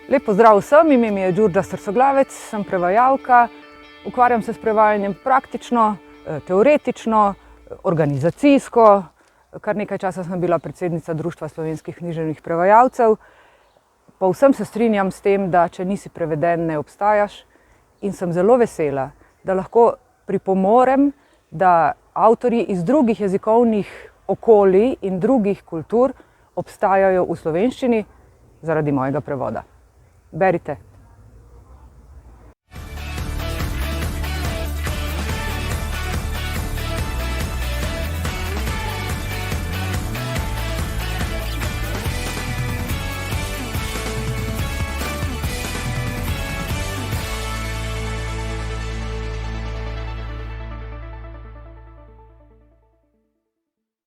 Lep pozdrav vsem, ime mi je Đurđa Srsoglavec, sem prevajalka. Ukvarjam se s prevajanjem praktično, teoretično, organizacijsko. Kar nekaj časa sem bila predsednica Društva slovenskih književnih prevajalcev. Povsem se strinjam s tem, da če nisi preveden, ne obstajaš. In sem zelo vesela, da lahko pripomorem, da avtorji iz drugih jezikovnih okolij in drugih kultur obstajajo v slovenščini zaradi mojega prevoda. Berite!